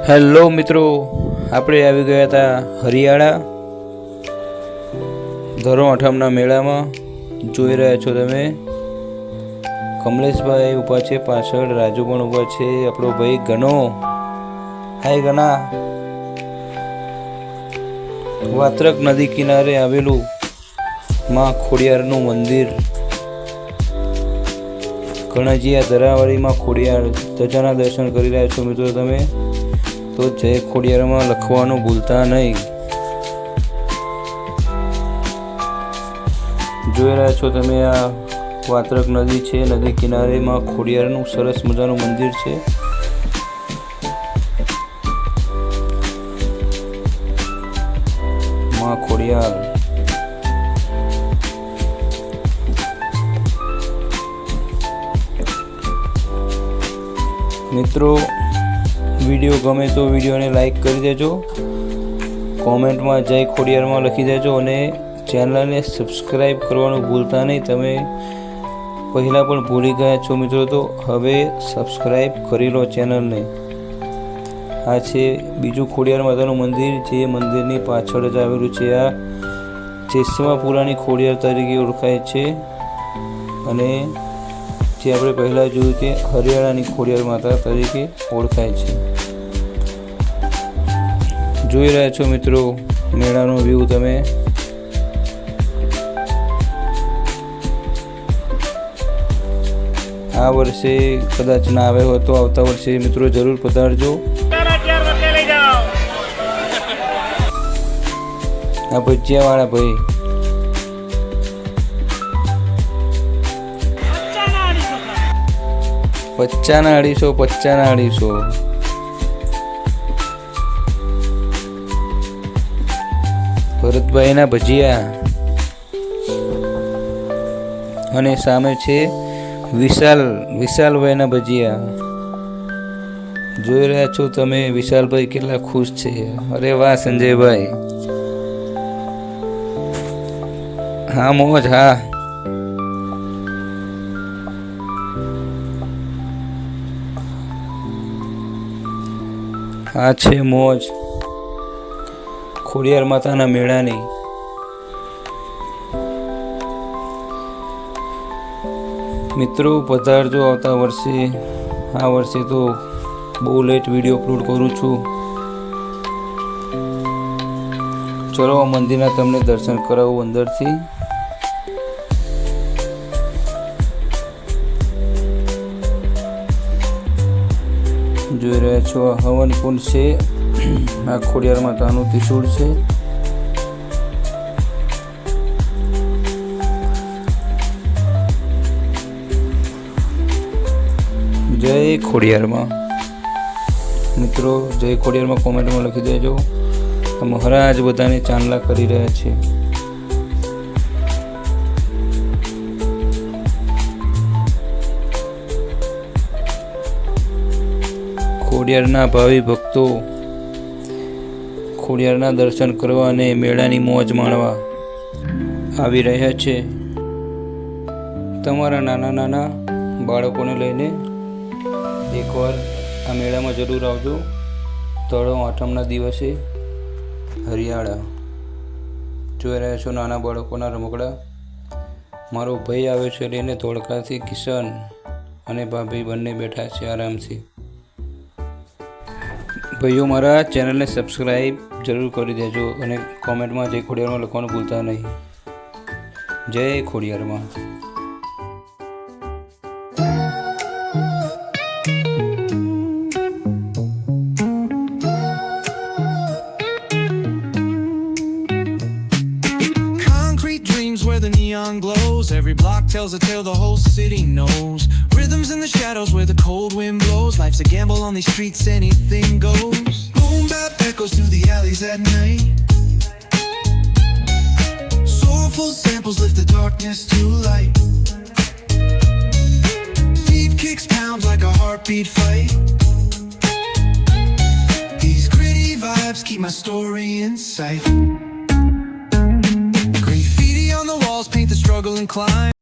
Hello મિત્રો, આપણે આવી ગયા હતા હરિયાળા ધરો આઠમના મેળામાં. જોઈ રહ્યા છો તમે, કમલેશભાઈ ઊભા છે, પાછળ રાજુ પણ ઊભા છે, આપણો ભાઈ ગનો. હાય ગના. વાત્રક નદી કિનારે આવેલું માં ખોડિયારનું મંદિર. ગણજીયા ધરાવાળીમાં ખોડિયાર ધજાના દર્શન કરી રહ્યા છો મિત્રો તમે. તો જય ખોડિયારમાં લખવાનું ભૂલતા નહીં. જોઈ રહ્યા છો તમે, આ વાત્રક નદી છે, નદી કિનારેમાં ખોડિયારનું સરસ મજાનું મંદિર છે. માં ખોડિયાર. મિત્રો, વિડીયો ગમે તો વિડીયોને લાઈક કરી દેજો, કોમેન્ટમાં જય ખોડિયારમાં લખી દેજો અને ચેનલને સબસ્ક્રાઈબ કરવાનું ભૂલતા નહીં. તમે પહેલાં પણ ભૂલી ગયા છો મિત્રો, તો હવે સબસ્ક્રાઈબ કરી લો ચેનલને. આ છે બીજું ખોડિયાર માતાનું મંદિર, જે મંદિરની પાછળ જ આવેલું છે. આ ચેસમાપુરાની ખોડિયાર તરીકે ઓળખાય છે અને જે આપણે પહેલાં જોયું તે હરિયાળાની ખોડિયાર માતા તરીકે ઓળખાય છે. જોઈ રહ્યા છો મિત્રો મેળાનો વ્યૂ તમે. આ વર્ષે કદાચ ના આવ્યો હોય તો આવતા વર્ષે મિત્રો જરૂર પધારજો. આ ભજીયાવાળા ભાઈ. પચ્ચાના 250. ભરતભાઈના ભજીયા. અને સામે છે વિશાલભાઈના ભજીયા. જોઈ રહ્યા છો તમે, વિશાલભાઈ કેટલા ખુશ છે. અરે વાહ સંજયભાઈ. હા મોજ. હા, આ છે મોજ ખોડિયાર માતાના મેળાની. મિત્રો પધારજો આવતા વર્ષે. આ વર્ષે તો બહુ લેટ વિડીયો અપલોડ કરું છું. ચલો મંદિરના તમને દર્શન કરાવું અંદરથી. જોઈ રહ્યા છો હવન કુંડ છે. આ ખોડિયાર માતાનું ત્રિશૂળ છે. જય ખોડિયારમાં મિત્રો, જય ખોડિયારમાં કોમેન્ટમાં લખી દેજો. મહારાજ બધાને ચાંદલા કરી રહ્યા છે. ખોડિયારના ભાવિ ભક્તો ખોડિયારના દર્શન કરવા અને મેળાની મોજ માણવા આવી રહ્યા છે. તમારા નાના નાના બાળકોને લઈને એકવાર આ મેળામાં જરૂર આવજો. ધરો આઠમના દિવસે હરિયાળા. જોઈ રહ્યા છો નાના બાળકોના રમકડા. મારો ભાઈ આવે છે લઈને ધોળકાથી. કિશન અને ભાભી બંને બેઠા છે આરામથી. ભાઈઓ, મારા ચેનલને સબસ્ક્રાઈબ જરૂર કરી દેજો અને કોમેન્ટમાં જય ખોડિયારમાં લખવાનું ભૂલતા નહીં. જય ખોડિયારમાં. Concrete dreams where the neon glows. Every block tells a tale the whole city knows. Rhythms in the shadows where the cold wind blows. Life's a gamble on these streets, anything goes. Boom bap echoes through the alleys at night. Soulful samples lift the darkness to light. Beat kicks pounds like a heartbeat fight. These gritty vibes keep my story in sight. Graffiti on the walls paint the struggle and climb.